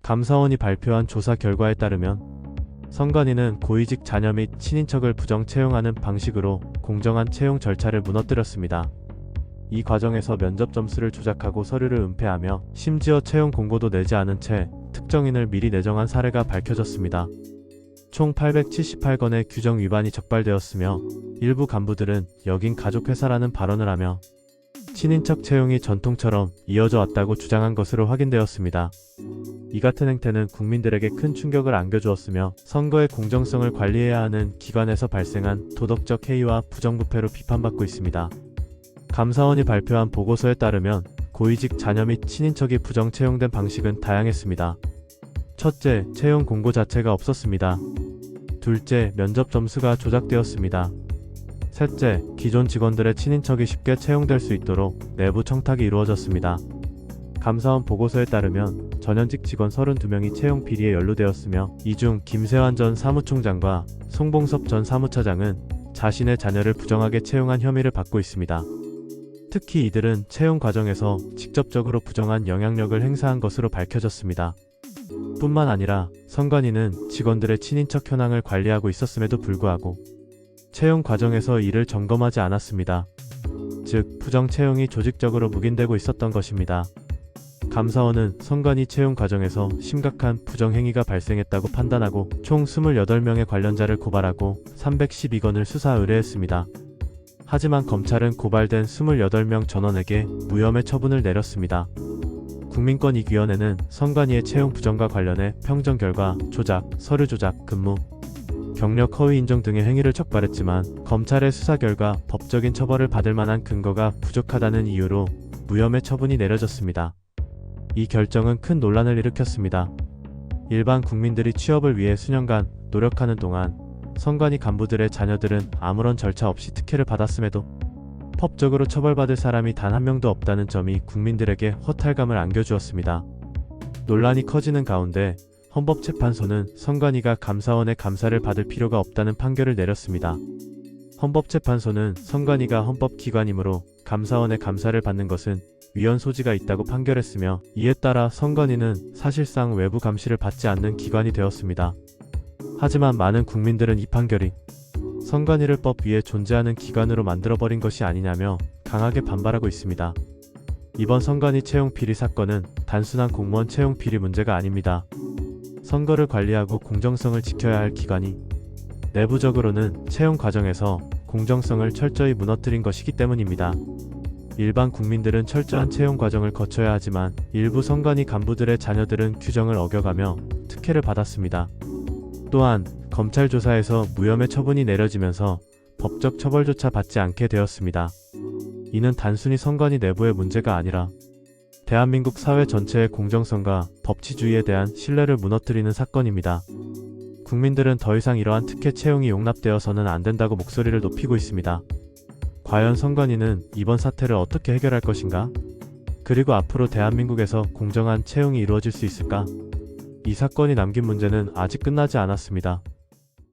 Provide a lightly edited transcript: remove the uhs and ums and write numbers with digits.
감사원이 발표한 조사 결과에 따르면 선관위는 고위직 자녀 및 친인척을 부정 채용하는 방식으로 공정한 채용 절차를 무너뜨렸습니다. 이 과정에서 면접 점수를 조작하고 서류를 은폐하며 심지어 채용 공고도 내지 않은 채 특정인을 미리 내정한 사례가 밝혀졌습니다. 총 878건의 규정 위반이 적발되었으며 일부 간부들은 여긴 가족회사라는 발언을 하며 친인척 채용이 전통처럼 이어져 왔다고 주장한 것으로 확인되었습니다. 이 같은 행태는 국민들에게 큰 충격을 안겨주었으며 선거의 공정성을 관리해야 하는 기관에서 발생한 도덕적 해이와 부정부패로 비판받고 있습니다. 감사원이 발표한 보고서에 따르면 고위직 자녀 및 친인척이 부정 채용된 방식은 다양했습니다. 첫째, 채용 공고 자체가 없었습니다. 둘째, 면접 점수가 조작되었습니다. 셋째, 기존 직원들의 친인척이 쉽게 채용될 수 있도록 내부 청탁이 이루어졌습니다. 감사원 보고서에 따르면 전현직 직원 32명이 채용 비리에 연루되었으며 이 중 김세환 전 사무총장과 송봉섭 전 사무차장은 자신의 자녀를 부정하게 채용한 혐의를 받고 있습니다. 특히 이들은 채용 과정에서 직접적으로 부정한 영향력을 행사한 것으로 밝혀졌습니다. 뿐만 아니라 선관위는 직원들의 친인척 현황을 관리하고 있었음에도 불구하고 채용 과정에서 이를 점검하지 않았습니다. 즉, 부정 채용이 조직적으로 묵인되고 있었던 것입니다. 감사원은 선관위 채용 과정에서 심각한 부정행위가 발생했다고 판단하고 총 28명의 관련자를 고발하고 312건을 수사 의뢰했습니다. 하지만 검찰은 고발된 28명 전원에게 무혐의 처분을 내렸습니다. 국민권익위원회는 선관위의 채용 부정과 관련해 평정 결과 조작, 서류 조작, 근무, 경력 허위 인정 등의 행위를 적발했지만 검찰의 수사 결과 법적인 처벌을 받을 만한 근거가 부족하다는 이유로 무혐의 처분이 내려졌습니다. 이 결정은 큰 논란을 일으켰습니다. 일반 국민들이 취업을 위해 수년간 노력하는 동안 선관위 간부들의 자녀들은 아무런 절차 없이 특혜를 받았음에도 법적으로 처벌받을 사람이 단 한 명도 없다는 점이 국민들에게 허탈감을 안겨주었습니다. 논란이 커지는 가운데 헌법재판소는 선관위가 감사원의 감사를 받을 필요가 없다는 판결을 내렸습니다. 헌법재판소는 선관위가 헌법기관이므로 감사원의 감사를 받는 것은 위헌 소지가 있다고 판결했으며 이에 따라 선관위는 사실상 외부 감시를 받지 않는 기관이 되었습니다. 하지만 많은 국민들은 이 판결이 선관위를 법 위에 존재하는 기관으로 만들어버린 것이 아니냐며 강하게 반발하고 있습니다. 이번 선관위 채용 비리 사건은 단순한 공무원 채용 비리 문제가 아닙니다. 선거를 관리하고 공정성을 지켜야 할 기관이 내부적으로는 채용 과정에서 공정성을 철저히 무너뜨린 것이기 때문입니다. 일반 국민들은 철저한 채용 과정을 거쳐야 하지만 일부 선관위 간부들의 자녀들은 규정을 어겨가며 특혜를 받았습니다. 또한 검찰 조사에서 무혐의 처분이 내려지면서 법적 처벌조차 받지 않게 되었습니다. 이는 단순히 선관위 내부의 문제가 아니라 대한민국 사회 전체의 공정성과 법치주의에 대한 신뢰를 무너뜨리는 사건입니다. 국민들은 더 이상 이러한 특혜 채용이 용납되어서는 안 된다고 목소리를 높이고 있습니다. 과연 선관위는 이번 사태를 어떻게 해결할 것인가? 그리고 앞으로 대한민국에서 공정한 채용이 이루어질 수 있을까? 이 사건이 남긴 문제는 아직 끝나지 않았습니다.